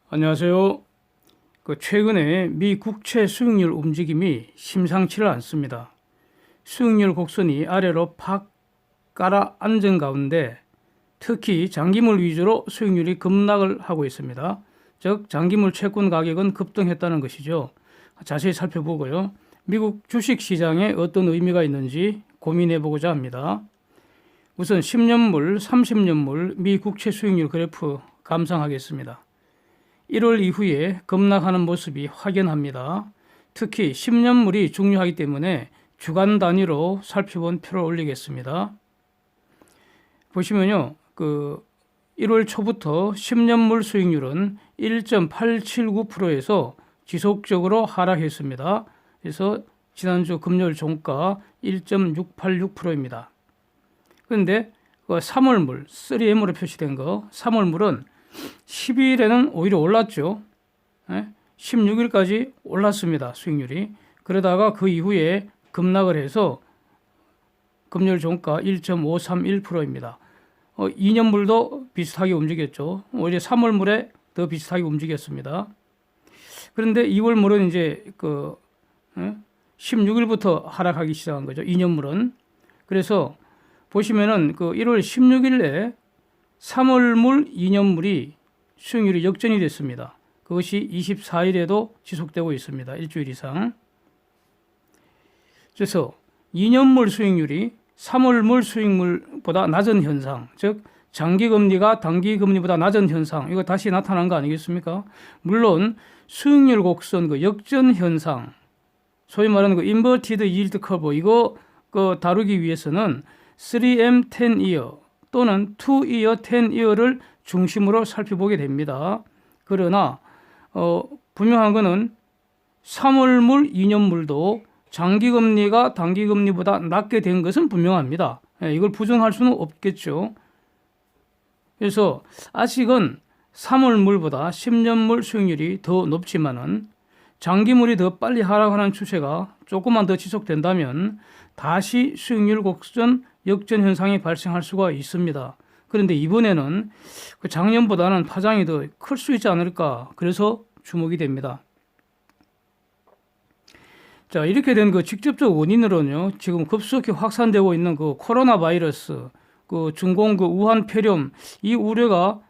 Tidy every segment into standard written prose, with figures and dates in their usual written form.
안녕하세요. 최근에 미 국채 수익률 움직임이 심상치를 않습니다. 수익률 곡선이 아래로 팍 깔아앉은 가운데 특히 장기물 위주로 수익률이 급락을 하고 있습니다. 즉 장기물 채권 가격은 급등했다는 것이죠. 자세히 살펴보고요. 미국 주식시장에 어떤 의미가 있는지 고민해 보고자 합니다. 우선 10년물, 30년물 미 국채 수익률 그래프 감상하겠습니다. 1월 이후에 급락하는 모습이 확연합니다. 특히 10년물이 중요하기 때문에 주간 단위로 살펴본 표를 올리겠습니다. 보시면요, 1월 초부터 10년물 수익률은 1.879%에서 지속적으로 하락했습니다. 그래서 지난주 금요일 종가 1.686%입니다. 그런데 3월물, 3M으로 표시된 거, 3월물은 10일에는 오히려 올랐죠. 16일까지 올랐습니다. 수익률이. 그러다가 그 이후에 급락을 해서 금요일 종가 1.531%입니다. 2년물도 비슷하게 움직였죠. 오히려 3월물에 더 비슷하게 움직였습니다. 그런데 2월물은 이제 16일부터 하락하기 시작한 거죠. 2년물은. 그래서 보시면은 1월 16일에 3월물, 2년물이 수익률이 역전이 됐습니다. 그것이 24일에도 지속되고 있습니다. 일주일 이상. 그래서 2년물 수익률이 3월물 수익률보다 낮은 현상, 즉 장기금리가 단기금리보다 낮은 현상, 이거 다시 나타난 거 아니겠습니까? 물론 수익률 곡선 역전 현상, 소위 말하는 인버티드 yield 커브, 이거 다루기 위해서는 3M 10year 또는 2year, 10year를 중심으로 살펴보게 됩니다. 그러나 분명한 것은 3월물, 2년물도 장기금리가 단기금리보다 낮게 된 것은 분명합니다. 이걸 부정할 수는 없겠죠. 그래서 아직은 3월물보다 10년물 수익률이 더 높지만은 장기물이 더 빨리 하락하는 추세가 조금만 더 지속된다면 다시 수익률 곡선 역전 현상이 발생할 수가 있습니다. 그런데 이번에는 작년보다는 파장이 더 클 수 있지 않을까, 그래서 주목이 됩니다. 자, 이렇게 된 직접적 원인으로는요, 지금 급속히 확산되고 있는 코로나 바이러스, 중공 우한 폐렴, 이 우려가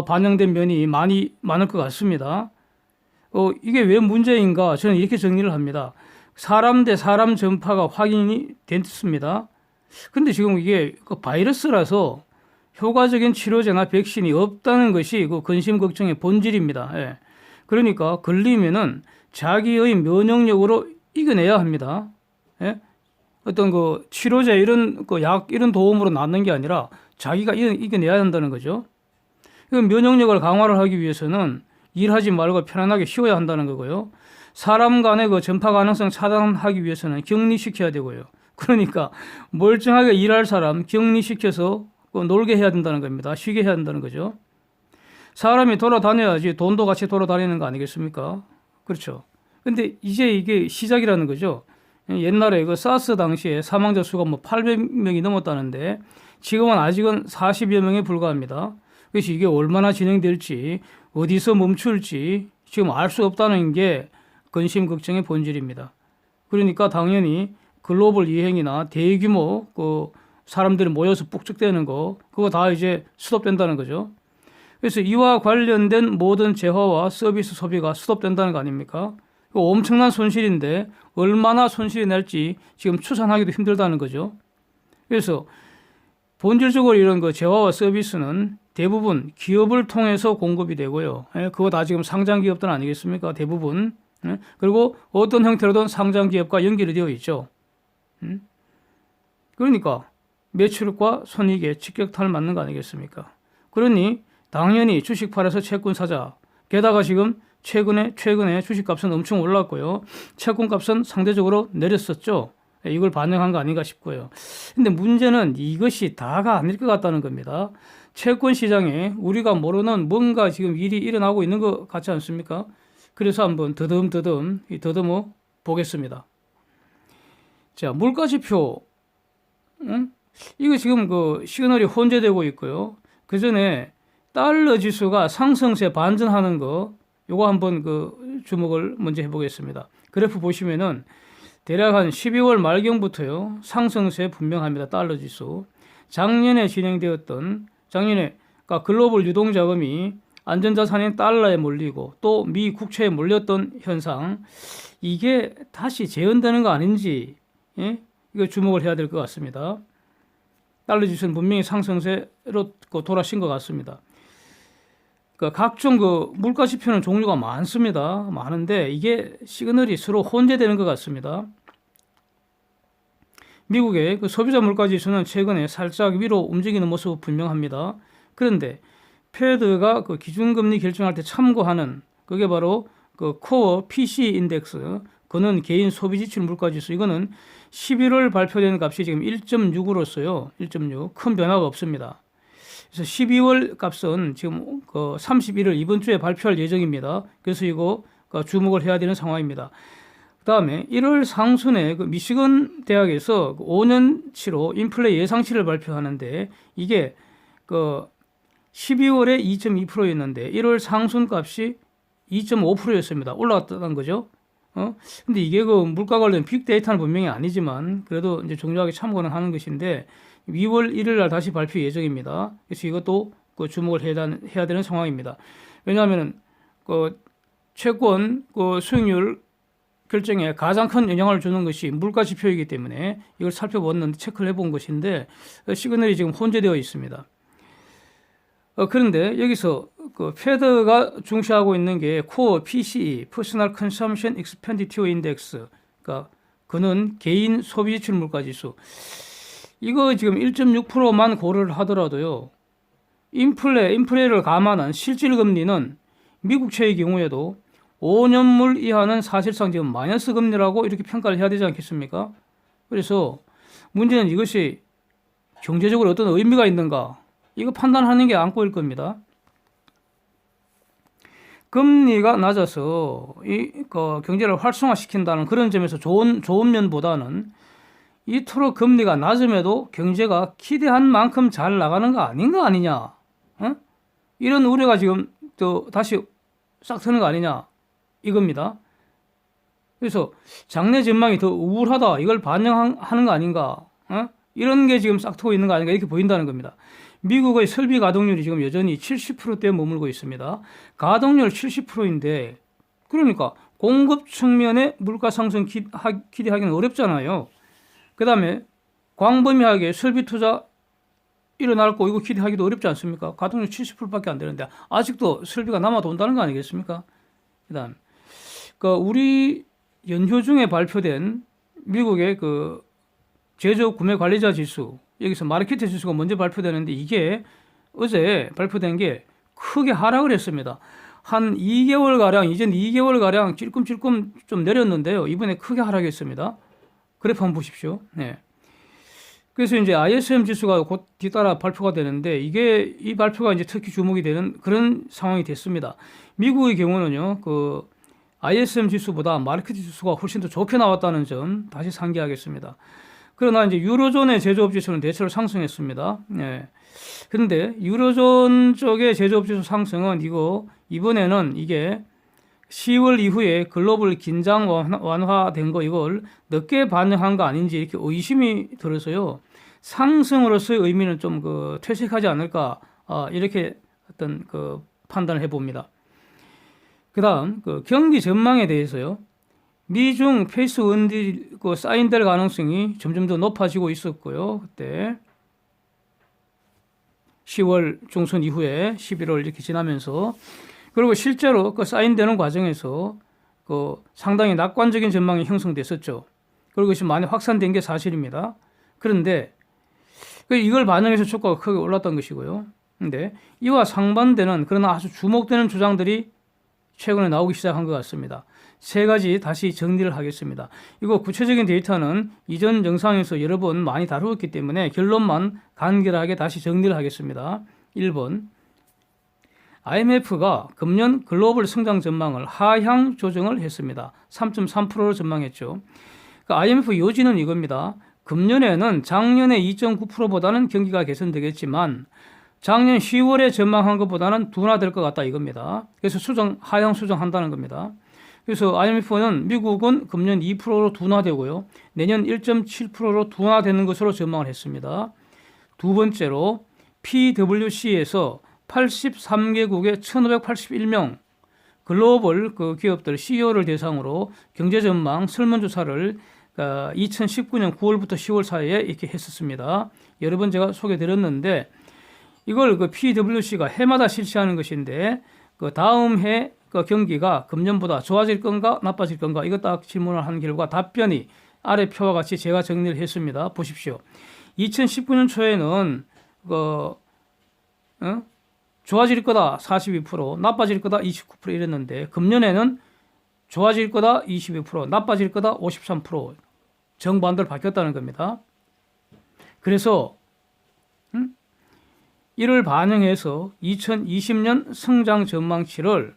반영된 면이 많을 것 같습니다. 이게 왜 문제인가? 저는 이렇게 정리를 합니다. 사람 대 사람 전파가 확인이 됐습니다. 근데 지금 이게 바이러스라서 효과적인 치료제나 백신이 없다는 것이 근심 걱정의 본질입니다. 예. 그러니까 걸리면은 자기의 면역력으로 이겨내야 합니다. 예? 어떤 치료제 이런 약 이런 도움으로 낫는 게 아니라 자기가 이겨내야 한다는 거죠. 면역력을 강화를 하기 위해서는 일하지 말고 편안하게 쉬어야 한다는 거고요. 사람 간의 전파 가능성 차단하기 위해서는 격리시켜야 되고요. 그러니까 멀쩡하게 일할 사람 격리시켜서 놀게 해야 된다는 겁니다. 쉬게 해야 된다는 거죠. 사람이 돌아다녀야지 돈도 같이 돌아다니는 거 아니겠습니까? 그렇죠. 근데 이제 이게 시작이라는 거죠. 옛날에 사스 당시에 사망자 수가 800명이 넘었다는데 지금은 아직은 40여 명에 불과합니다. 그래서 이게 얼마나 진행될지, 어디서 멈출지 지금 알 수 없다는 게 근심 걱정의 본질입니다. 그러니까 당연히 글로벌 유행이나 대규모 사람들이 모여서 북적대는 그거 다 이제 스톱된다는 거죠. 그래서 이와 관련된 모든 재화와 서비스 소비가 스톱된다는 거 아닙니까? 엄청난 손실인데 얼마나 손실이 날지 지금 추산하기도 힘들다는 거죠. 그래서 본질적으로 이런 재화와 서비스는 대부분 기업을 통해서 공급이 되고요. 그거 다 지금 상장 기업들 아니겠습니까? 대부분. 그리고 어떤 형태로든 상장 기업과 연결이 되어 있죠. 그러니까 매출과 손익에 직격탄을 맞는 거 아니겠습니까? 그러니 당연히 주식 팔아서 채권 사자. 게다가 지금 최근에 주식값은 엄청 올랐고요. 채권값은 상대적으로 내렸었죠. 이걸 반영한 거 아닌가 싶고요. 근데 문제는 이것이 다가 아닐 것 같다는 겁니다. 채권 시장에 우리가 모르는 뭔가 지금 일이 일어나고 있는 것 같지 않습니까? 그래서 한번 더듬어 보겠습니다. 자, 물가지표. 이거 지금 시그널이 혼재되고 있고요. 그 전에 달러 지수가 상승세 반전하는 거, 요거 한번 그 주목을 먼저 해보겠습니다. 그래프 보시면은 대략 한 12월 말경부터요, 상승세 분명합니다. 달러 지수. 작년에 그러니까 글로벌 유동자금이 안전자산인 달러에 몰리고 또 미 국채에 몰렸던 현상, 이게 다시 재현되는 거 아닌지, 예? 이거 주목을 해야 될 것 같습니다. 달러 지수는 분명히 상승세로 돌아신 것 같습니다. 각종 물가 지표는 종류가 많습니다. 많은데 이게 시그널이 서로 혼재되는 것 같습니다. 미국의 소비자 물가 지수는 최근에 살짝 위로 움직이는 모습 분명합니다. 그런데 페드가 기준금리 결정할 때 참고하는 그게 바로 코어 PC 인덱스, 그는 개인 소비 지출 물가 지수, 이거는 11월 발표된 값이 지금 1.6으로서요. 1.6, 큰 변화가 없습니다. 그래서 12월 값은 지금 31일 이번 주에 발표할 예정입니다. 그래서 이거 주목을 해야 되는 상황입니다. 그 다음에 1월 상순에 미시건 대학에서 5년치로 인플레 예상치를 발표하는데 이게 12월에 2.2%였는데 1월 상순 값이 2.5%였습니다. 올라갔다는 거죠. 근데 이게 물가 관련 빅데이터는 분명히 아니지만 그래도 이제 정교하게 참고는 하는 것인데 2월 1일 날 다시 발표 예정입니다. 그래서 이것도 주목을 해야 되는 상황입니다. 왜냐하면 채권 수익률 결정에 가장 큰 영향을 주는 것이 물가 지표이기 때문에 이걸 살펴봤는데 체크를 해본 것인데 시그널이 지금 혼재되어 있습니다. 그런데 여기서 페드가 중시하고 있는 게 코어 PCE, Personal Consumption Expenditure Index, 그러니까 그는 개인 소비 지출 물가 지수. 이거 지금 1.6%만 고려를 하더라도요, 인플레를 감안한 실질 금리는 미국채의 경우에도 5년물 이하는 사실상 지금 마이너스 금리라고 이렇게 평가를 해야 되지 않겠습니까? 그래서 문제는 이것이 경제적으로 어떤 의미가 있는가, 이거 판단하는 게 안고일 겁니다. 금리가 낮아서 경제를 활성화시킨다는 그런 점에서 좋은 면보다는 이토록 금리가 낮음에도 경제가 기대한 만큼 잘 나가는 거 아니냐, 이런 우려가 지금 또 다시 싹 트는 거 아니냐, 이겁니다. 그래서 장래 전망이 더 우울하다, 이걸 반영하는 거 아닌가, 이런 게 지금 싹 트고 있는 거 아닌가, 이렇게 보인다는 겁니다. 미국의 설비 가동률이 지금 여전히 70%대에 머물고 있습니다. 가동률 70%인데 그러니까 공급 측면에 물가 상승 기대하기는 어렵잖아요. 그 다음에 광범위하게 설비 투자 일어날 거 이거 기대하기도 어렵지 않습니까? 가동률 70%밖에 안 되는데 아직도 설비가 남아 돈다는 거 아니겠습니까? 그 다음 우리 연휴 중에 발표된 미국의 제조업 구매 관리자 지수, 여기서 마르케트 지수가 먼저 발표되는데 이게 어제 발표된 게 크게 하락을 했습니다. 한 2개월가량, 이젠 2개월가량 찔끔찔끔 좀 내렸는데요. 이번에 크게 하락했습니다. 그래프 한번 보십시오. 네. 그래서 이제 ISM 지수가 곧 뒤따라 발표가 되는데 이 발표가 이제 특히 주목이 되는 그런 상황이 됐습니다. 미국의 경우는요, ISM 지수보다 마르케트 지수가 훨씬 더 좋게 나왔다는 점 다시 상기하겠습니다. 그러나 이제 유로존의 제조업 지수는 대체로 상승했습니다. 네. 근데 유로존 쪽의 제조업 지수 상승은 이번에는 이게 10월 이후에 글로벌 긴장 완화된 거 이걸 늦게 반영한 거 아닌지 이렇게 의심이 들어서요. 상승으로서의 의미는 좀 퇴색하지 않을까, 이렇게 어떤 판단을 해봅니다. 그 다음 경기 전망에 대해서요. 미중 페이스 원딜 사인될 가능성이 점점 더 높아지고 있었고요. 그때 10월 중순 이후에 11월 이렇게 지나면서, 그리고 실제로 사인되는 과정에서 상당히 낙관적인 전망이 형성됐었죠. 그리고 이것이 많이 확산된 게 사실입니다. 그런데 이걸 반영해서 주가가 크게 올랐던 것이고요. 근데 이와 상반되는 그러나 아주 주목되는 주장들이 최근에 나오기 시작한 것 같습니다. 세 가지 다시 정리를 하겠습니다. 이거 구체적인 데이터는 이전 영상에서 여러 번 많이 다루었기 때문에 결론만 간결하게 다시 정리를 하겠습니다. 1번, IMF가 금년 글로벌 성장 전망을 하향 조정을 했습니다. 3.3%로 전망했죠. IMF 요지는 이겁니다. 금년에는 작년에 2.9%보다는 경기가 개선되겠지만 작년 10월에 전망한 것보다는 둔화될 것 같다 이겁니다. 그래서 하향 수정한다는 겁니다. 그래서 IMF는 미국은 금년 2%로 둔화되고요. 내년 1.7%로 둔화되는 것으로 전망을 했습니다. 두 번째로 PwC에서 83개국의 1,581명 글로벌 그 기업들 CEO를 대상으로 경제 전망 설문조사를 2019년 9월부터 10월 사이에 이렇게 했었습니다. 여러 번 제가 소개드렸는데 이걸 그 PwC가 해마다 실시하는 것인데 그 다음 해 그 경기가 금년보다 좋아질 건가 나빠질 건가 이거 딱 질문을 한 결과 답변이 아래 표와 같이 제가 정리를 했습니다. 보십시오. 2019년 초에는 좋아질 거다 42%, 나빠질 거다 29% 이랬는데 금년에는 좋아질 거다 22%, 나빠질 거다 53% 정반대로 바뀌었다는 겁니다. 그래서 이를 반영해서 2020년 성장 전망치를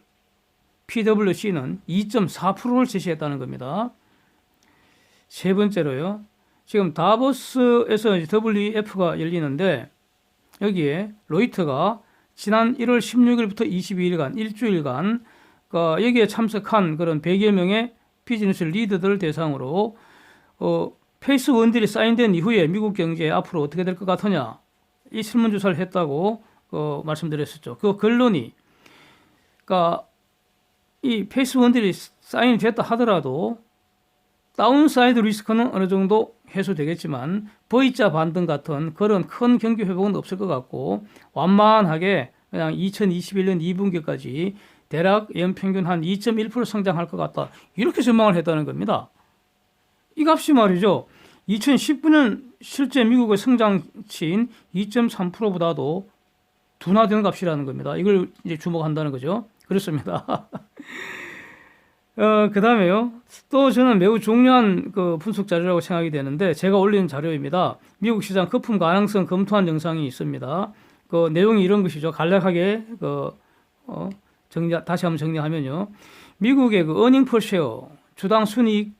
PwC는 2.4%를 제시했다는 겁니다. 세 번째로요. 지금 다보스에서 WEF가 열리는데 여기에 로이터가 지난 1월 16일부터 22일간 일주일간 여기에 참석한 그런 100여 명의 비즈니스 리더들 대상으로 페이스 원딜이 사인된 이후에 미국 경제 앞으로 어떻게 될 것 같으냐 이 설문조사를 했다고 말씀드렸었죠. 그 결론이 이 페이스 원딜이 사인이 됐다 하더라도 다운사이드 리스크는 어느 정도 해소되겠지만 V자 반등 같은 그런 큰 경기 회복은 없을 것 같고 완만하게 그냥 2021년 2분기까지 대략 연평균 한 2.1% 성장할 것 같다. 이렇게 전망을 했다는 겁니다. 이 값이 말이죠. 2019년 실제 미국의 성장치인 2.3%보다도 둔화되는 값이라는 겁니다. 이걸 이제 주목한다는 거죠. 그렇습니다. 그 다음에요. 또 저는 매우 중요한 그 분석 자료라고 생각이 되는데 제가 올린 자료입니다. 미국 시장 거품 가능성 검토한 영상이 있습니다. 그 내용이 이런 것이죠. 간략하게 다시 한번 정리하면요. 미국의 그 어닝 퍼 쉐어 주당 순이익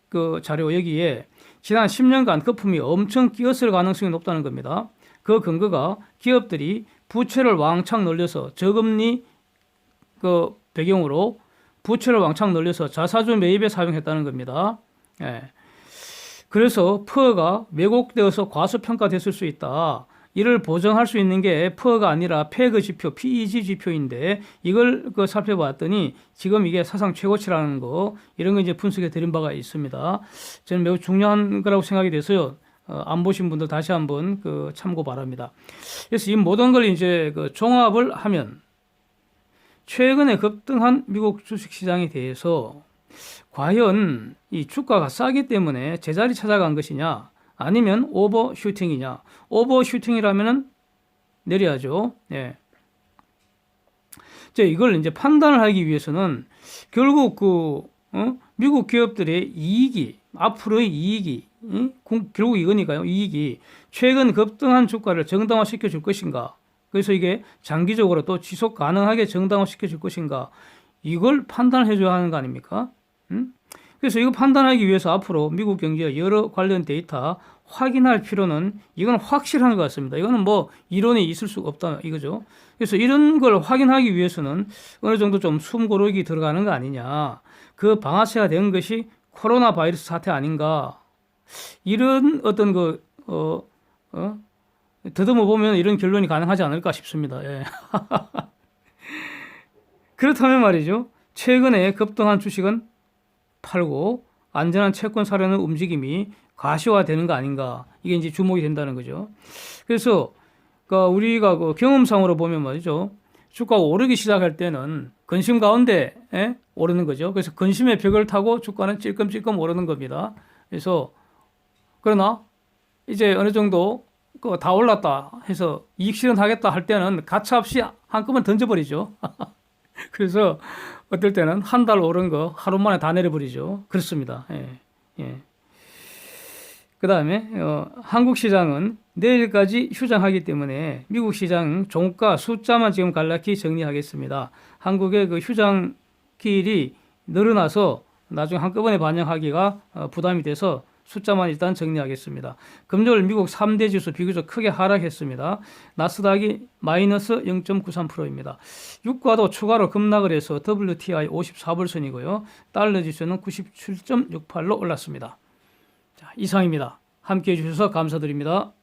그 자료 여기에 지난 10년간 거품이 엄청 끼었을 가능성이 높다는 겁니다. 그 근거가 기업들이 부채를 왕창 늘려서 저금리 그 배경으로 부채를 왕창 늘려서 자사주 매입에 사용했다는 겁니다. 예. 그래서 퍼가 왜곡되어서 과소평가됐을 수 있다. 이를 보정할 수 있는 게 퍼가 아니라 패그 지표, PEG 지표인데 이걸 살펴봤더니 지금 이게 사상 최고치라는 거 이런 거 이제 분석해 드린 바가 있습니다. 저는 매우 중요한 거라고 생각이 돼서요. 안 보신 분들 다시 한번 참고 바랍니다. 그래서 이 모든 걸 이제 종합을 하면 최근에 급등한 미국 주식시장에 대해서 과연 이 주가가 싸기 때문에 제자리 찾아간 것이냐 아니면 오버슈팅이냐. 오버슈팅이라면은 내려야죠. 예. 이걸 이제 판단을 하기 위해서는 결국 미국 기업들의 이익이 앞으로의 이익이 결국 이거니까요. 이익이 최근 급등한 주가를 정당화시켜 줄 것인가. 그래서 이게 장기적으로 또 지속 가능하게 정당화시켜 줄 것인가. 이걸 판단해 줘야 하는 거 아닙니까? 그래서 이거 판단하기 위해서 앞으로 미국 경제의 여러 관련 데이터 확인할 필요는 이건 확실한 것 같습니다. 이거는 뭐 이론이 있을 수가 없다 이거죠. 그래서 이런 걸 확인하기 위해서는 어느 정도 좀 숨고르기 들어가는 거 아니냐. 그 방아쇠가 된 것이 코로나 바이러스 사태 아닌가. 이런 어떤 더듬어 보면 이런 결론이 가능하지 않을까 싶습니다. 예. 그렇다면 말이죠. 최근에 급등한 주식은 팔고 안전한 채권 사려는 움직임이 가시화되는 거 아닌가. 이게 이제 주목이 된다는 거죠. 그래서 우리가 경험상으로 보면 말이죠. 주가가 오르기 시작할 때는 근심 가운데 오르는 거죠. 그래서 근심의 벽을 타고 주가는 찔끔찔끔 오르는 겁니다. 그래서 그러나 이제 어느 정도 다 올랐다 해서 이익 실현하겠다 할 때는 가차없이 한꺼번에 던져버리죠. 그래서 어떨 때는 한 달 오른 거 하루 만에 다 내려버리죠. 그렇습니다. 예. 그 다음에 한국 시장은 내일까지 휴장하기 때문에 미국 시장 종가 숫자만 지금 간략히 정리하겠습니다. 한국의 휴장 기일이 늘어나서 나중에 한꺼번에 반영하기가 부담이 돼서 숫자만 일단 정리하겠습니다. 금요일 미국 3대 지수 비교적 크게 하락했습니다. 나스닥이 마이너스 0.93%입니다. 유가도 추가로 급락을 해서 WTI 54불선이고요. 달러 지수는 97.68로 올랐습니다. 자, 이상입니다. 함께해 주셔서 감사드립니다.